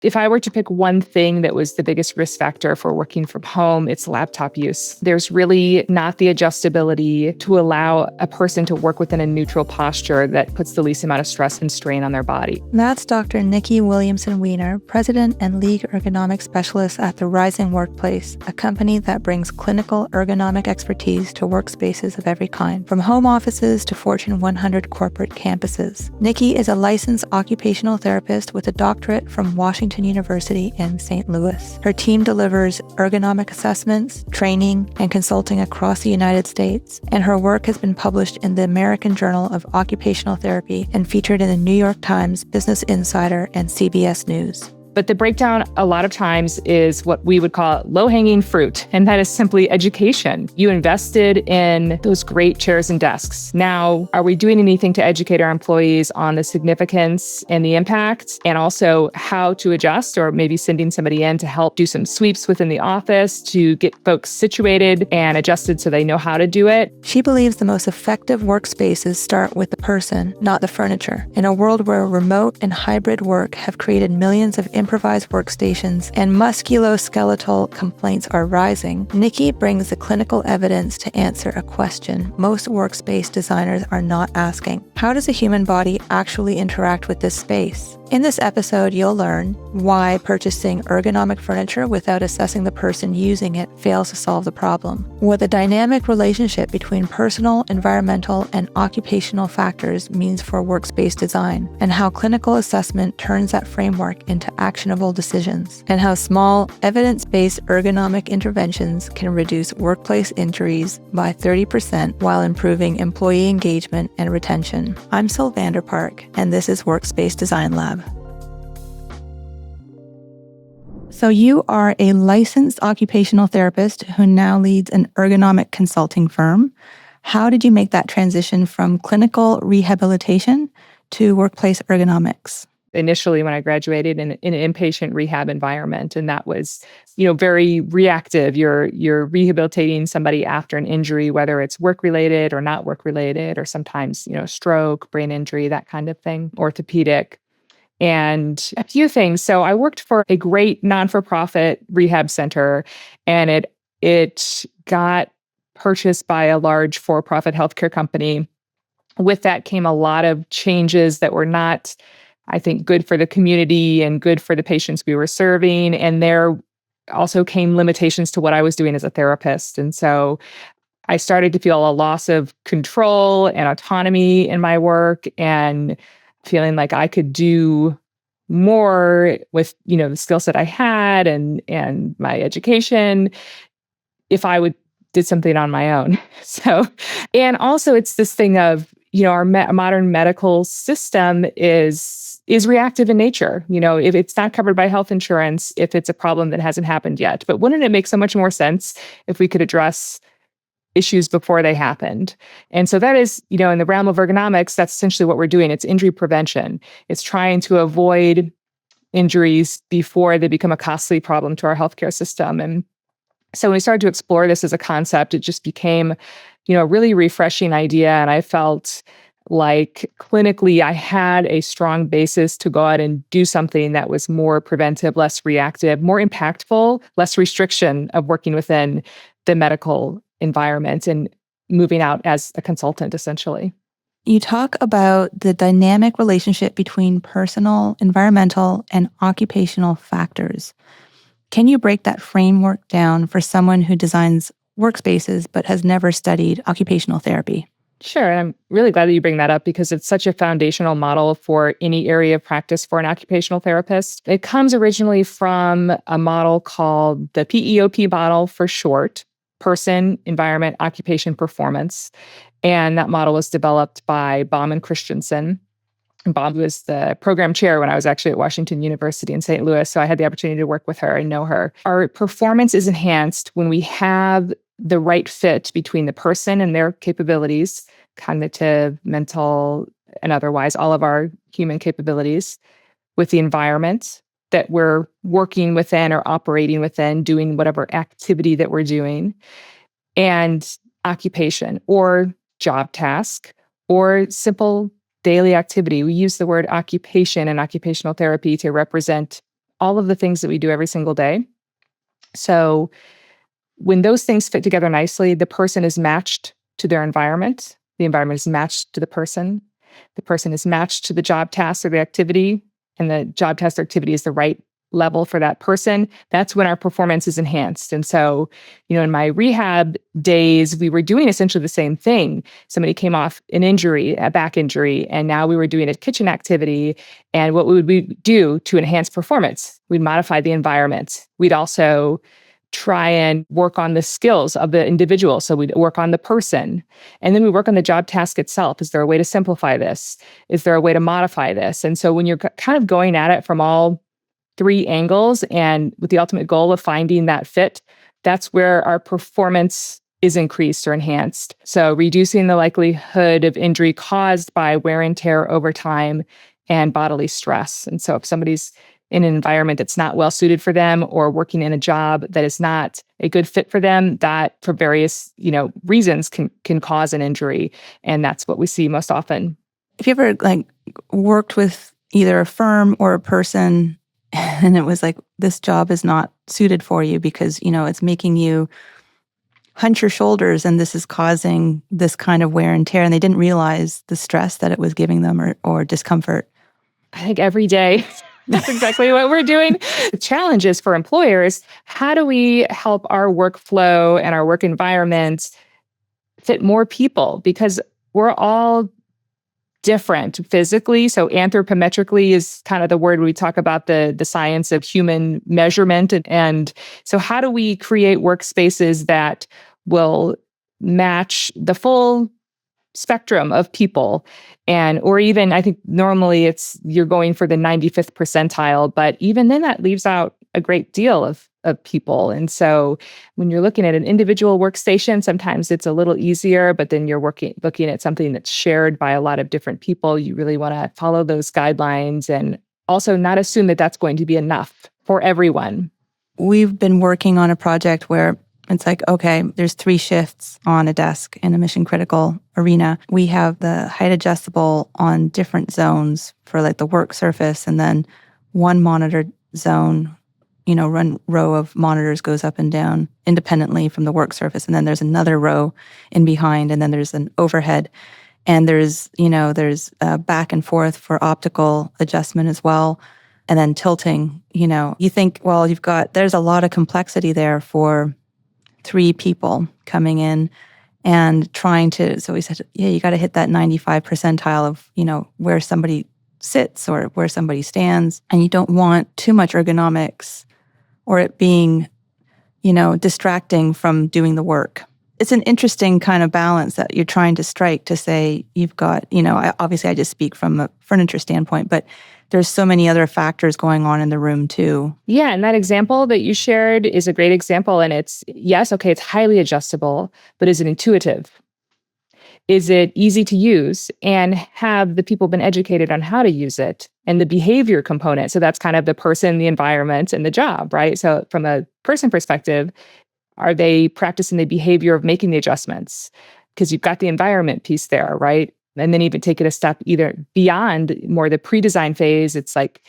If I were to pick one thing that was the biggest risk factor for working from home, it's laptop use. There's really not the adjustability to allow a person to work within a neutral posture that puts the least amount of stress and strain on their body. That's Dr. Nikki Williamson Weiner, President and Lead Ergonomic Specialist at the Rising Workplace, a company that brings clinical ergonomic expertise to workspaces of every kind, from home offices to Fortune 100 corporate campuses. Nikki is a licensed occupational therapist with a doctorate from Washington University in St. Louis. Her team delivers ergonomic assessments, training, and consulting across the United States, and her work has been published in the American Journal of Occupational Therapy and featured in the New York Times, Business Insider, and CBS News. But the breakdown a lot of times is what we would call low-hanging fruit, and that is simply education. You invested in those great chairs and desks. Now, are we doing anything to educate our employees on the significance and the impact, and also how to adjust, or maybe sending somebody in to help do some sweeps within the office to get folks situated and adjusted so they know how to do it? She believes the most effective workspaces start with the person, not the furniture. In a world where remote and hybrid work have created millions of improvised workstations and musculoskeletal complaints are rising, Nikki brings the clinical evidence to answer a question most workspace designers are not asking. How does a human body actually interact with this space? In this episode, you'll learn why purchasing ergonomic furniture without assessing the person using it fails to solve the problem, what the dynamic relationship between personal, environmental, and occupational factors means for workspace design, and how clinical assessment turns that framework into actionable decisions, and how small, evidence-based ergonomic interventions can reduce workplace injuries by 30% while improving employee engagement and retention. I'm Syl VanderPark, and this is Workspace Design Lab. So you are a licensed occupational therapist who now leads an ergonomic consulting firm. How did you make that transition from clinical rehabilitation to workplace ergonomics? Initially, when I graduated in an inpatient rehab environment, and that was, very reactive. You're rehabilitating somebody after an injury, whether it's work-related or not work-related, or sometimes, stroke, brain injury, that kind of thing, orthopedic. And a few things. So I worked for a great non-for-profit rehab center, and it got purchased by a large for-profit healthcare company. With that came a lot of changes that were not, I think, good for the community and good for the patients we were serving. And there also came limitations to what I was doing as a therapist. And so I started to feel a loss of control and autonomy in my work, and feeling like I could do more with, the skill set I had and my education if I did something on my own. So, and also it's this thing of, our modern medical system is reactive in nature. If it's not covered by health insurance, if it's a problem that hasn't happened yet. But wouldn't it make so much more sense if we could address issues before they happened? And so that is, in the realm of ergonomics, that's essentially what we're doing. It's injury prevention. It's trying to avoid injuries before they become a costly problem to our healthcare system. And so when we started to explore this as a concept, it just became, a really refreshing idea. And I felt like clinically I had a strong basis to go out and do something that was more preventive, less reactive, more impactful, less restriction of working within the medical environment and moving out as a consultant, essentially. You talk about the dynamic relationship between personal, environmental, and occupational factors. Can you break that framework down for someone who designs workspaces but has never studied occupational therapy? Sure. And I'm really glad that you bring that up because it's such a foundational model for any area of practice for an occupational therapist. It comes originally from a model called the PEOP model for short. Person, environment, occupation, performance. And that model was developed by Baum and Christensen. And Bob was the program chair when I was actually at Washington University in St. Louis, so I had the opportunity to work with her and know her. Our performance is enhanced when we have the right fit between the person and their capabilities, cognitive, mental, and otherwise, all of our human capabilities, with the environment that we're working within or operating within, doing whatever activity that we're doing, and occupation or job task or simple daily activity. We use the word occupation in occupational therapy to represent all of the things that we do every single day. So when those things fit together nicely, the person is matched to their environment. The environment is matched to the person. The person is matched to the job task or the activity, and the job task or activity is the right level for that person. That's when our performance is enhanced. And so, in my rehab days, we were doing essentially the same thing. Somebody came off an injury, a back injury, and now we were doing a kitchen activity. And what would we do to enhance performance? We'd modify the environment. We'd also try and work on the skills of the individual. So we'd work on the person. And then we work on the job task itself. Is there a way to simplify this? Is there a way to modify this? And so when you're kind of going at it from all three angles and with the ultimate goal of finding that fit, that's where our performance is increased or enhanced. So reducing the likelihood of injury caused by wear and tear over time and bodily stress. And so if somebody's in an environment that's not well suited for them or working in a job that is not a good fit for them, that for various, reasons can cause an injury. And that's what we see most often. If you ever worked with either a firm or a person and it was like, this job is not suited for you because, it's making you hunch your shoulders and this is causing this kind of wear and tear, and they didn't realize the stress that it was giving them or discomfort. I think every day, that's exactly what we're doing. The challenge is for employers, how do we help our workflow and our work environment fit more people? Because we're all different physically. So anthropometrically is kind of the word we talk about the science of human measurement. And so how do we create workspaces that will match the full spectrum of people? Or even, I think normally you're going for the 95th percentile, but even then that leaves out a great deal of people. And so when you're looking at an individual workstation, sometimes it's a little easier, but then you're looking at something that's shared by a lot of different people. You really want to follow those guidelines and also not assume that that's going to be enough for everyone. We've been working on a project where it's like, okay, there's 3 shifts on a desk in a mission critical arena. We have the height adjustable on different zones for the work surface, and then one monitor zone, one row of monitors goes up and down independently from the work surface. And then there's another row in behind, and then there's an overhead. And there's back and forth for optical adjustment as well. And then tilting, you think, well, there's a lot of complexity there for 3 people coming in and trying to, so we said, yeah, you got to hit that 95 percentile of, where somebody sits or where somebody stands. And you don't want too much ergonomics or it being, distracting from doing the work. It's an interesting kind of balance that you're trying to strike to say you've got, obviously I just speak from a furniture standpoint, but there's so many other factors going on in the room too. Yeah, and that example that you shared is a great example. And it's highly adjustable, but is it intuitive? Is it easy to use? And have the people been educated on how to use it? And the behavior component. So that's kind of the person, the environment, and the job, right? So from a person perspective, are they practicing the behavior of making the adjustments? Because you've got the environment piece there, right? And then even take it a step either beyond more the pre-design phase. It's like,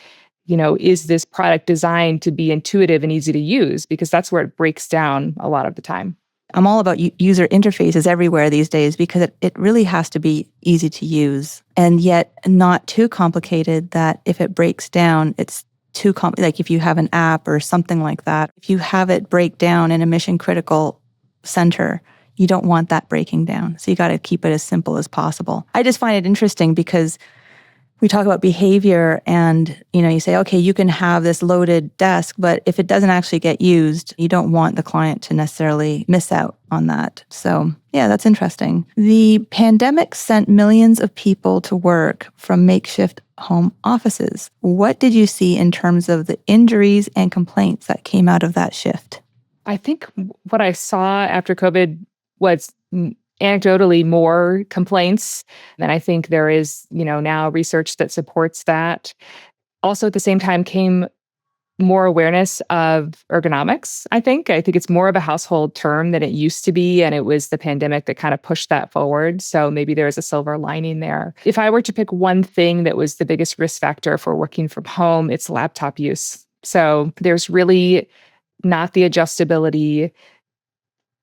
is this product designed to be intuitive and easy to use? Because that's where it breaks down a lot of the time. I'm all about user interfaces everywhere these days because it really has to be easy to use and yet not too complicated that if it breaks down, it's too like if you have an app or something like that, if you have it break down in a mission critical center, you don't want that breaking down. So you got to keep it as simple as possible. I just find it interesting because we talk about behavior and, you say, okay, you can have this loaded desk, but if it doesn't actually get used, you don't want the client to necessarily miss out on that. So yeah, that's interesting. The pandemic sent millions of people to work from makeshift home offices. What did you see in terms of the injuries and complaints that came out of that shift? I think what I saw after COVID was anecdotally more complaints. And I think there is, now research that supports that. Also at the same time came more awareness of ergonomics, I think. I think it's more of a household term than it used to be. And it was the pandemic that kind of pushed that forward. So maybe there is a silver lining there. If I were to pick one thing that was the biggest risk factor for working from home, it's laptop use. So there's really not the adjustability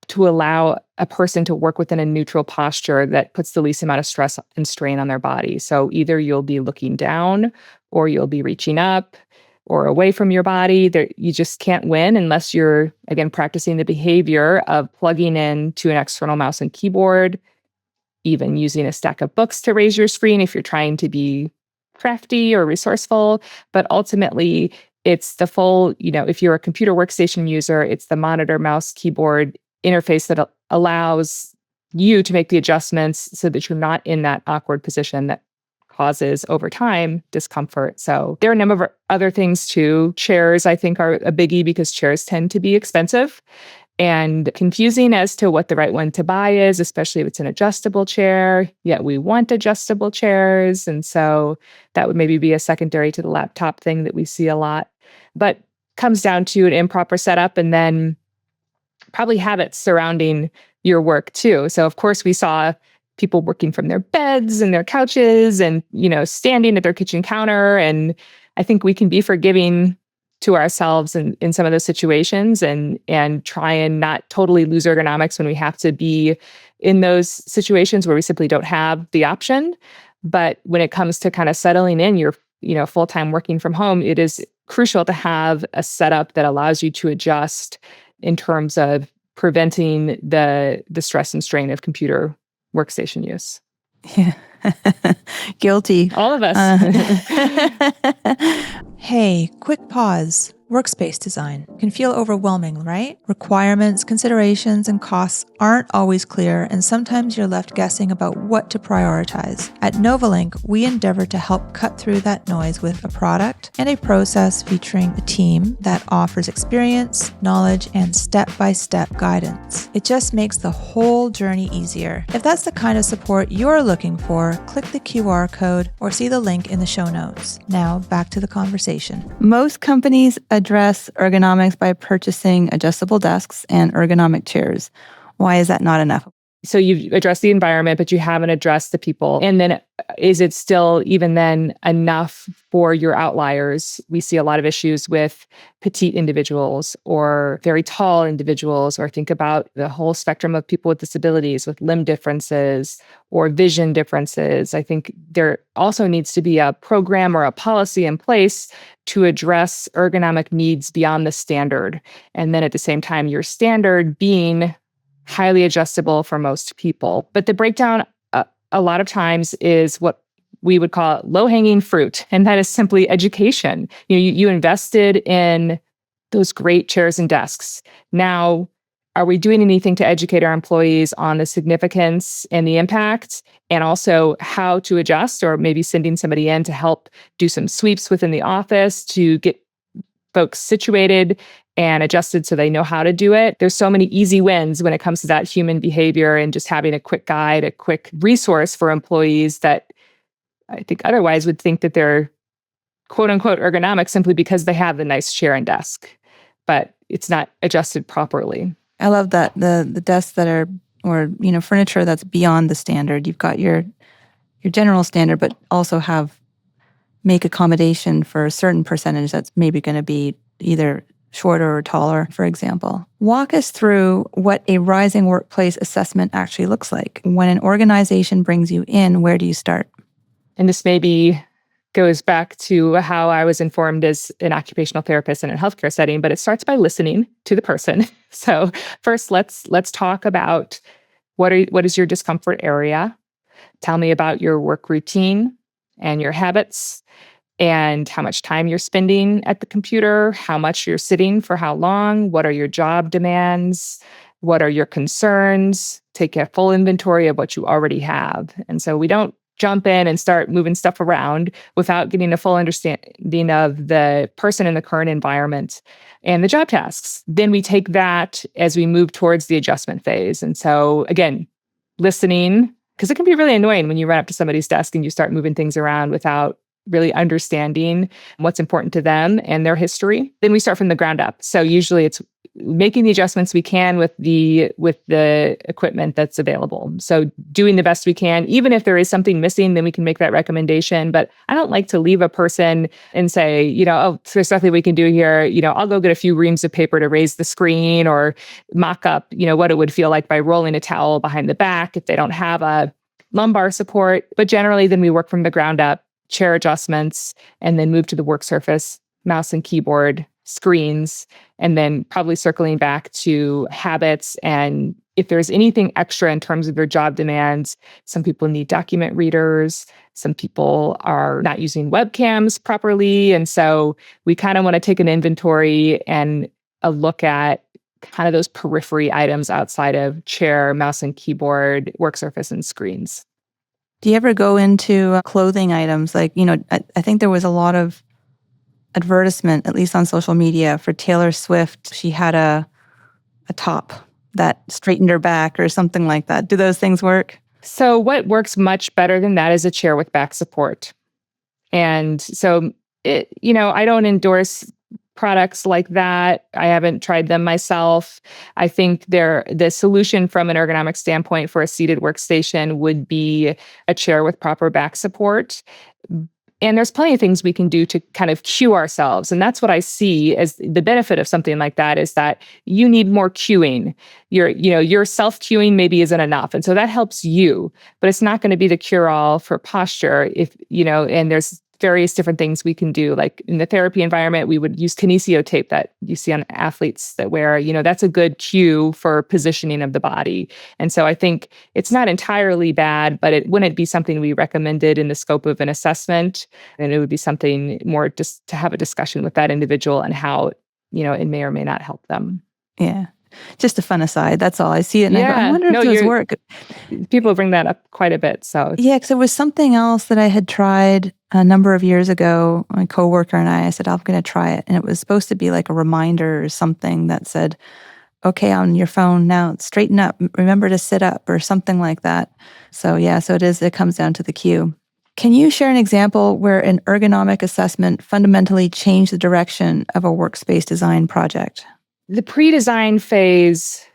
to allow a person to work within a neutral posture that puts the least amount of stress and strain on their body. So either you'll be looking down or you'll be reaching up or away from your body. You just can't win unless you're, again, practicing the behavior of plugging in to an external mouse and keyboard, even using a stack of books to raise your screen if you're trying to be crafty or resourceful. But ultimately, it's the full, if you're a computer workstation user, it's the monitor, mouse, keyboard interface that allows you to make the adjustments so that you're not in that awkward position that causes over time discomfort. So there are a number of other things too. Chairs, I think, are a biggie because chairs tend to be expensive and confusing as to what the right one to buy is, especially if it's an adjustable chair. Yet we want adjustable chairs. And so that would maybe be a secondary to the laptop thing that we see a lot. But comes down to an improper setup and then probably habits surrounding your work too. So of course we saw people working from their beds and their couches and, standing at their kitchen counter. And I think we can be forgiving to ourselves in some of those situations and try and not totally lose ergonomics when we have to be in those situations where we simply don't have the option. But when it comes to kind of settling in your, full-time working from home, it is crucial to have a setup that allows you to adjust in terms of preventing the stress and strain of computer workstation use. Yeah. Guilty. All of us. Hey, quick pause. Workspace design can feel overwhelming, right? Requirements, considerations, and costs aren't always clear, and sometimes you're left guessing about what to prioritize. At Novalink, we endeavor to help cut through that noise with a product and a process featuring a team that offers experience, knowledge, and step-by-step guidance. It just makes the whole journey easier. If that's the kind of support you're looking for, click the QR code or see the link in the show notes. Now, back to the conversation. Most companies address ergonomics by purchasing adjustable desks and ergonomic chairs. Why is that not enough? So you've addressed the environment, but you haven't addressed the people. And then is it still even then enough for your outliers? We see a lot of issues with petite individuals or very tall individuals, or think about the whole spectrum of people with disabilities, with limb differences or vision differences. I think there also needs to be a program or a policy in place to address ergonomic needs beyond the standard. And then at the same time, your standard being highly adjustable for most people. But the breakdown a lot of times is what we would call low-hanging fruit, and that is simply education. You invested in those great chairs and desks. Now, are we doing anything to educate our employees on the significance and the impact, and also how to adjust, or maybe sending somebody in to help do some sweeps within the office to get folks situated and adjusted so they know how to do it? There's so many easy wins when it comes to that human behavior and just having a quick guide, a quick resource for employees that I think otherwise would think that they're quote unquote ergonomic simply because they have the nice chair and desk, but it's not adjusted properly. I love that the desks that are, or furniture that's beyond the standard. You've got your general standard, but also make accommodation for a certain percentage that's maybe going to be either shorter or taller, for example. Walk us through what a rising workplace assessment actually looks like. When an organization brings you in, where do you start? And this maybe goes back to how I was informed as an occupational therapist in a healthcare setting, but it starts by listening to the person. So first, let's talk about what is your discomfort area. Tell me about your work routine and your habits, and how much time you're spending at the computer, how much you're sitting for how long, what are your job demands, what are your concerns. Take a full inventory of what you already have. And so we don't jump in and start moving stuff around without getting a full understanding of the person in the current environment and the job tasks. Then we take that as we move towards the adjustment phase. And so again, listening, because it can be really annoying when you run up to somebody's desk and you start moving things around without really understanding what's important to them and their history. Then we start from the ground up. So usually it's making the adjustments we can with the equipment that's available. So doing the best we can, even if there is something missing, then we can make that recommendation. But I don't like to leave a person and say, oh, there's nothing we can do here. I'll go get a few reams of paper to raise the screen or mock up, what it would feel like by rolling a towel behind the back if they don't have a lumbar support. But generally, then we work from the ground up, chair adjustments, and then move to the work surface, mouse and keyboard, screens, and then probably circling back to habits. And if there's anything extra in terms of their job demands, some people need document readers. Some people are not using webcams properly. And so we kind of want to take an inventory and a look at kind of those periphery items outside of chair, mouse and keyboard, work surface, and screens. Do you ever go into clothing items? Like, I think there was a lot of advertisement, at least on social media, for Taylor Swift. She had a top that straightened her back or something like that. Do those things work? So what works much better than that is a chair with back support. And so, I don't endorse products like that. I haven't tried them myself. I think the solution from an ergonomic standpoint for a seated workstation would be a chair with proper back support. And there's plenty of things we can do to kind of cue ourselves. And that's what I see as the benefit of something like that, is that you need more cueing. Your self-cueing maybe isn't enough. And so that helps you, but it's not going to be the cure-all for posture and there's various different things we can do. Like in the therapy environment, we would use kinesio tape that you see on athletes that wear, that's a good cue for positioning of the body. And so I think it's not entirely bad, but it wouldn't be something we recommended in the scope of an assessment. And it would be something more just to have a discussion with that individual and how, it may or may not help them. Yeah. Just a fun aside. That's all. I see it and I go, I wonder if those work. People bring that up quite a bit. So yeah, because it was something else that I had tried a number of years ago. My coworker and I said, I'm going to try it. And it was supposed to be like a reminder or something that said, okay, on your phone now, straighten up. Remember to sit up or something like that. So yeah, it comes down to the cue. Can you share an example where an ergonomic assessment fundamentally changed the direction of a workspace design project? The pre-design phase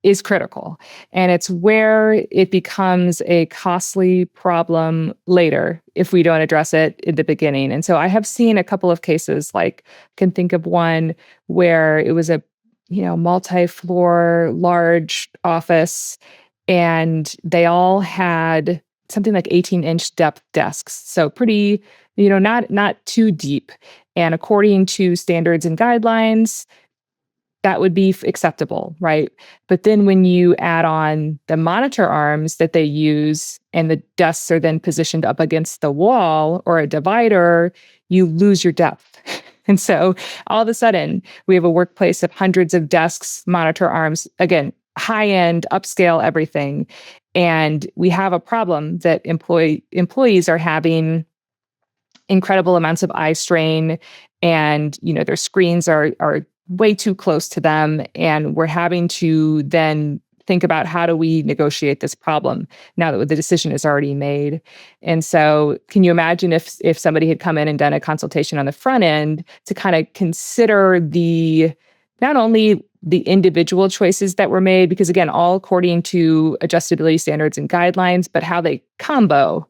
is critical, and it's where it becomes a costly problem later if we don't address it in the beginning. And so I have seen a couple of cases, like can think of one where it was a multi-floor large office, and they all had something like 18-inch depth desks. So pretty, not too deep. And according to standards and guidelines, that would be acceptable, right? But then when you add on the monitor arms that they use and the desks are then positioned up against the wall or a divider, you lose your depth. And so all of a sudden, we have a workplace of hundreds of desks, monitor arms, again, high-end, upscale, everything. And we have a problem that employees are having incredible amounts of eye strain, and their screens are way too close to them. And we're having to then think about how do we negotiate this problem now that the decision is already made. And so can you imagine if somebody had come in and done a consultation on the front end to kind of consider not only the individual choices that were made, because again, all according to adjustability standards and guidelines, but how they combo,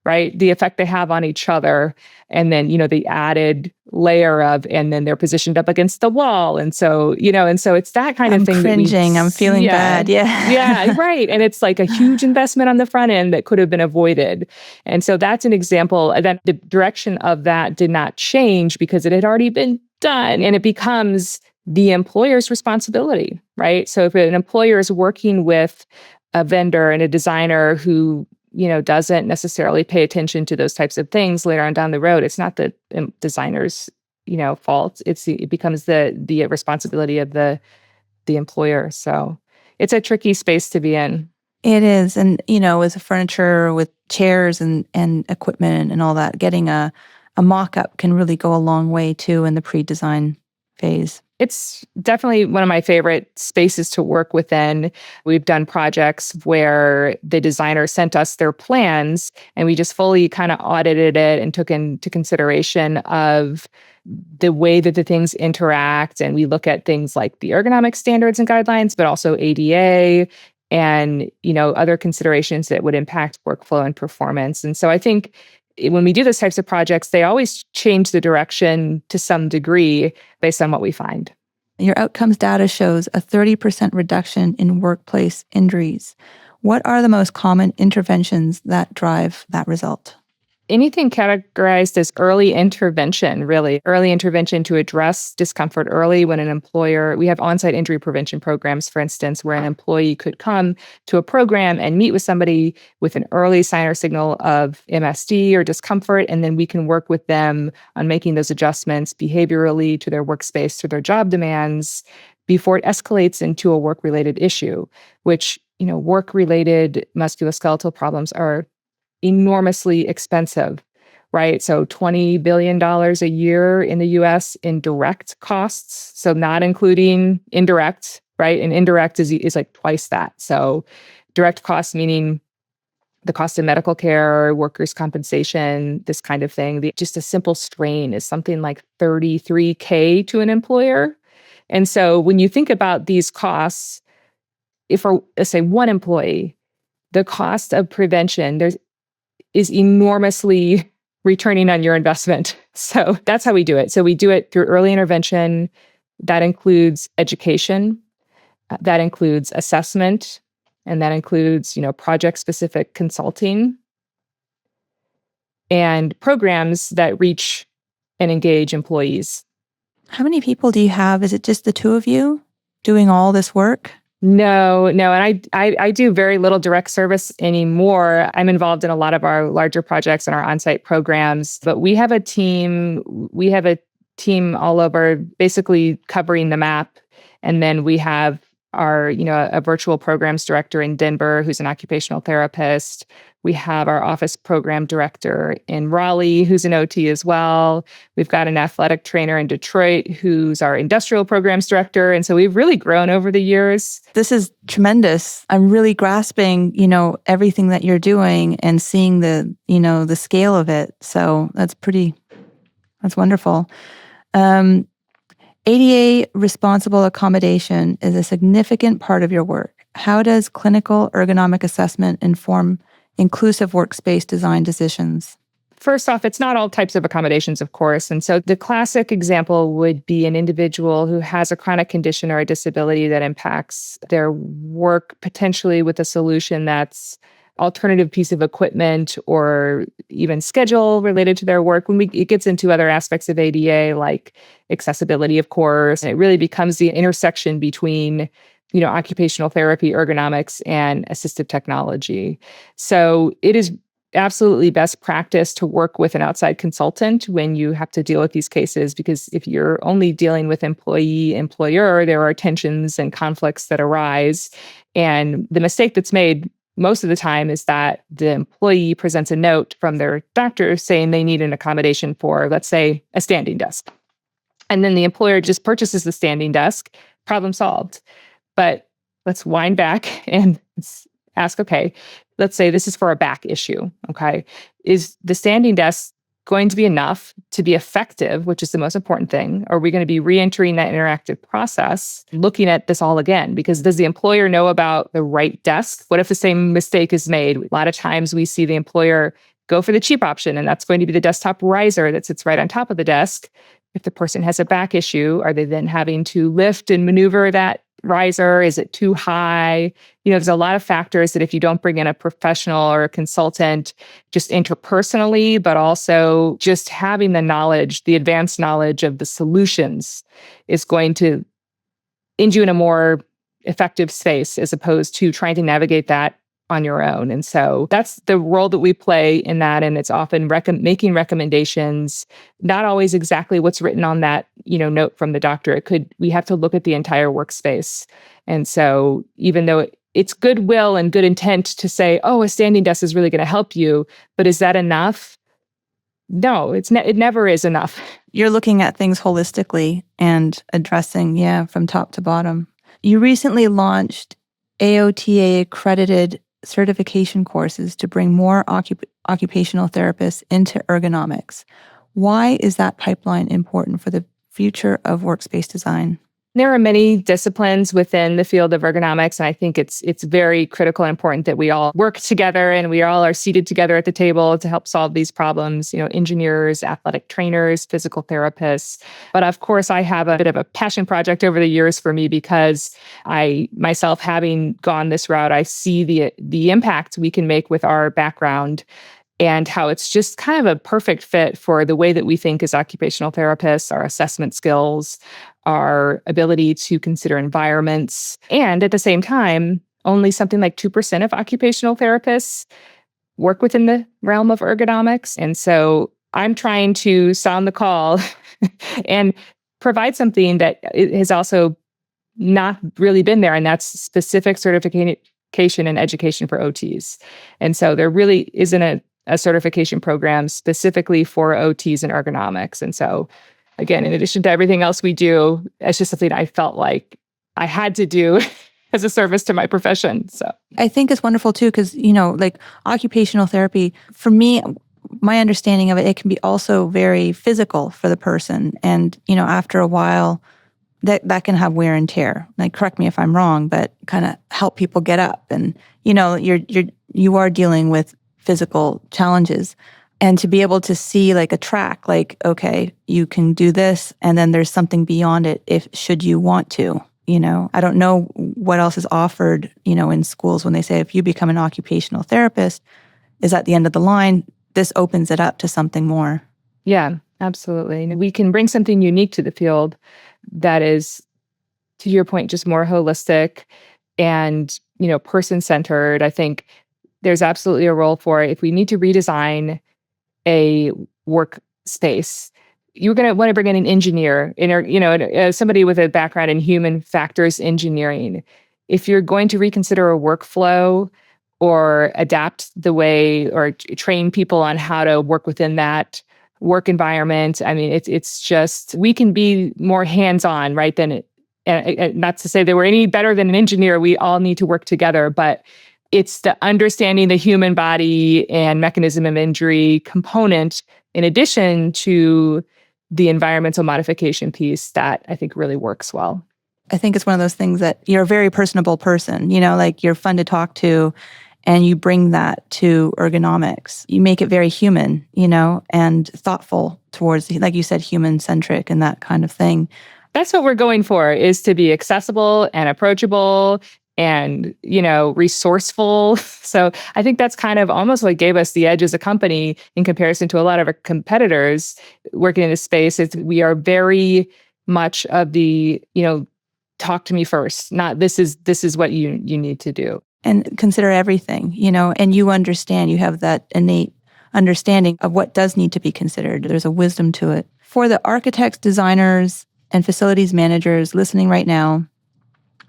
right? The effect they have on each other. And then, the added layer of, and then they're positioned up against the wall. And so, it's that kind of thing. I'm cringing. I'm feeling bad. Yeah. Yeah, right. And it's like a huge investment on the front end that could have been avoided. And so that's an example that the direction of that did not change because it had already been done. And it becomes the employer's responsibility, right? So if an employer is working with a vendor and a designer who doesn't necessarily pay attention to those types of things later on down the road, it's not the designer's, fault. It becomes the responsibility of the employer. So it's a tricky space to be in. It is. And, with furniture, with chairs and equipment and all that, getting a mock-up can really go a long way too in the pre-design phase? It's definitely one of my favorite spaces to work within. We've done projects where the designer sent us their plans and we just fully kind of audited it and took into consideration of the way that the things interact. And we look at things like the ergonomic standards and guidelines, but also ADA and, other considerations that would impact workflow and performance. And so I think when we do those types of projects, they always change the direction to some degree based on what we find. Your outcomes data shows a 30% reduction in workplace injuries. What are the most common interventions that drive that result? Anything categorized as early intervention, really. Early intervention to address discomfort early when an employer, we have on-site injury prevention programs, for instance, where an employee could come to a program and meet with somebody with an early sign or signal of MSD or discomfort, and then we can work with them on making those adjustments behaviorally to their workspace, to their job demands, before it escalates into a work-related issue, which, work-related musculoskeletal problems are enormously expensive, right? So $20 billion a year in the US in direct costs. So not including indirect, right? And indirect is like twice that. So direct costs meaning the cost of medical care, workers' compensation, this kind of thing. Just a simple strain is something like $33K to an employer. And so when you think about these costs, if for, let's say, one employee, the cost of prevention, is enormously returning on your investment. So that's how we do it. So we do it through early intervention. That includes education. That includes assessment. And that includes, project-specific consulting and programs that reach and engage employees. How many people do you have? Is it just the two of you doing all this work? No. And I do very little direct service anymore. I'm involved in a lot of our larger projects and our on-site programs, but we have a team. We have a team all over, basically covering the map. And then we have our, a virtual programs director in Denver, who's an occupational therapist. We have our office program director in Raleigh, who's an OT as well. We've got an athletic trainer in Detroit, who's our industrial programs director. And so we've really grown over the years. This is tremendous. I'm really grasping, everything that you're doing and seeing the scale of it. So that's wonderful. ADA responsible accommodation is a significant part of your work. How does clinical ergonomic assessment inform inclusive workspace design decisions? First off, it's not all types of accommodations, of course. And so the classic example would be an individual who has a chronic condition or a disability that impacts their work, potentially with a solution that's alternative piece of equipment or even schedule related to their work. It gets into other aspects of ADA, like accessibility, of course, and it really becomes the intersection between, occupational therapy, ergonomics, and assistive technology. So it is absolutely best practice to work with an outside consultant when you have to deal with these cases, because if you're only dealing with employee-employer, there are tensions and conflicts that arise. And the mistake that's made most of the time is that the employee presents a note from their doctor saying they need an accommodation for, let's say, a standing desk. And then the employer just purchases the standing desk, problem solved. But let's wind back and ask, okay, let's say this is for a back issue, okay? Is the standing desk going to be enough to be effective, which is the most important thing? Or are we going to be re-entering that interactive process, looking at this all again? Because does the employer know about the right desk? What if the same mistake is made? A lot of times we see the employer go for the cheap option, and that's going to be the desktop riser that sits right on top of the desk. If the person has a back issue, are they then having to lift and maneuver that riser? Is it too high? There's a lot of factors that if you don't bring in a professional or a consultant, just interpersonally, but also just having the knowledge, the advanced knowledge of the solutions is going to end you in a more effective space as opposed to trying to navigate that on your own. And so that's the role that we play in that. And it's often making recommendations, not always exactly what's written on that, note from the doctor. We have to look at the entire workspace. And so even though it's goodwill and good intent to say, oh, a standing desk is really going to help you, but is that enough? No, it never is enough. You're looking at things holistically and addressing, from top to bottom. You recently launched AOTA accredited certification courses to bring more occupational therapists into ergonomics. Why is that pipeline important for the future of workspace design? There are many disciplines within the field of ergonomics, and I think it's very critical and important that we all work together and we all are seated together at the table to help solve these problems, engineers, athletic trainers, physical therapists. But of course, I have a bit of a passion project over the years for me because I myself, having gone this route, I see the impact we can make with our background and how it's just kind of a perfect fit for the way that we think as occupational therapists, our assessment skills, our ability to consider environments. And at the same time, only something like 2% of occupational therapists work within the realm of ergonomics. And so I'm trying to sound the call and provide something that has also not really been there, and that's specific certification and education for OTs. And so there really isn't a certification program specifically for OTs and ergonomics. And so, again, in addition to everything else we do, it's just something I felt like I had to do as a service to my profession. So I think it's wonderful too, because, like occupational therapy, for me, my understanding of it, it can be also very physical for the person. And, after a while, that can have wear and tear. Like, correct me if I'm wrong, but kind of help people get up. And, you are dealing with physical challenges. And to be able to see like a track, like, okay, you can do this, and then there's something beyond it should you want to. I don't know what else is offered, in schools when they say if you become an occupational therapist, is at the end of the line, this opens it up to something more. Yeah, absolutely. And we can bring something unique to the field that is, to your point, just more holistic and, person-centered. I think there's absolutely a role for it. If we need to redesign a workspace, you're going to want to bring in an engineer, somebody with a background in human factors engineering. If you're going to reconsider a workflow or adapt the way or train people on how to work within that work environment, I mean, it's just, we can be more hands-on, right? Not to say that we're any better than an engineer. We all need to work together, but it's the understanding the human body and mechanism of injury component in addition to the environmental modification piece that I think really works well. I think it's one of those things that you're a very personable person, like you're fun to talk to, and you bring that to ergonomics. You make it very human, and thoughtful towards, like you said, human-centric and that kind of thing. That's what we're going for, is to be accessible and approachable and, resourceful. So I think that's kind of almost what gave us the edge as a company in comparison to a lot of our competitors working in this space. We are very much of the, talk to me first, not this is what you need to do. And consider everything, and you understand, you have that innate understanding of what does need to be considered. There's a wisdom to it. For the architects, designers, and facilities managers listening right now,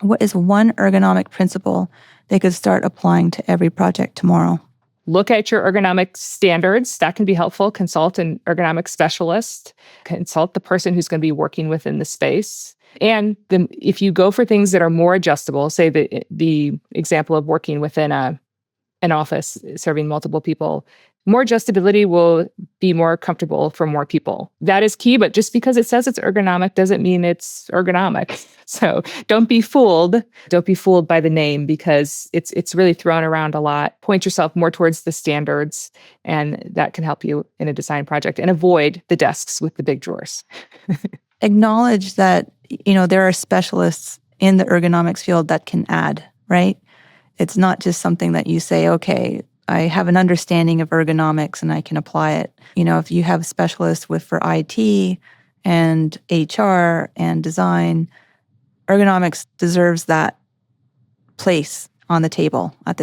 what is one ergonomic principle they could start applying to every project tomorrow? Look at your ergonomic standards. That can be helpful. Consult an ergonomic specialist. Consult the person who's going to be working within the space. And if you go for things that are more adjustable, say the example of working within an office serving multiple people, more adjustability will be more comfortable for more people. That is key, but just because it says it's ergonomic doesn't mean it's ergonomic. So don't be fooled. Don't be fooled by the name, because it's really thrown around a lot. Point yourself more towards the standards, and that can help you in a design project, and avoid the desks with the big drawers. Acknowledge that, there are specialists in the ergonomics field that can add, right? It's not just something that you say, okay, I have an understanding of ergonomics and I can apply it. If you have specialists for IT and HR and design, ergonomics deserves that place at the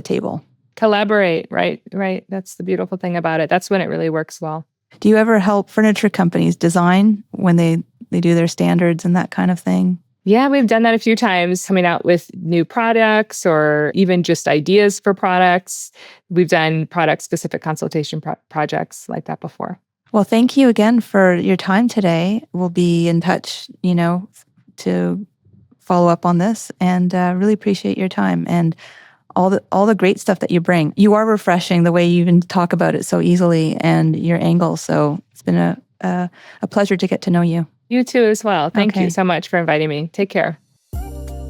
table. Collaborate, right? That's the beautiful thing about it. That's when it really works well. Do you ever help furniture companies design when they do their standards and that kind of thing? Yeah, we've done that a few times, coming out with new products or even just ideas for products. We've done product-specific consultation projects like that before. Well, thank you again for your time today. We'll be in touch, to follow up on this, and really appreciate your time and all the great stuff that you bring. You are refreshing the way you even talk about it so easily and your angle. So it's been a pleasure to get to know you. You too as well. Thank Okay. you so much for inviting me. Take care.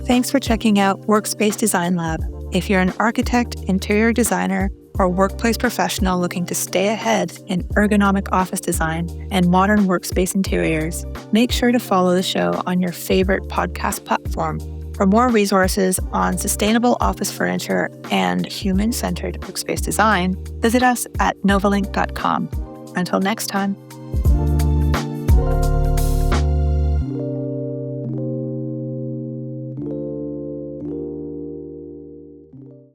Thanks for checking out Workspace Design Lab. If you're an architect, interior designer, or workplace professional looking to stay ahead in ergonomic office design and modern workspace interiors, make sure to follow the show on your favorite podcast platform. For more resources on sustainable office furniture and human-centered workspace design, visit us at novalink.com. Until next time.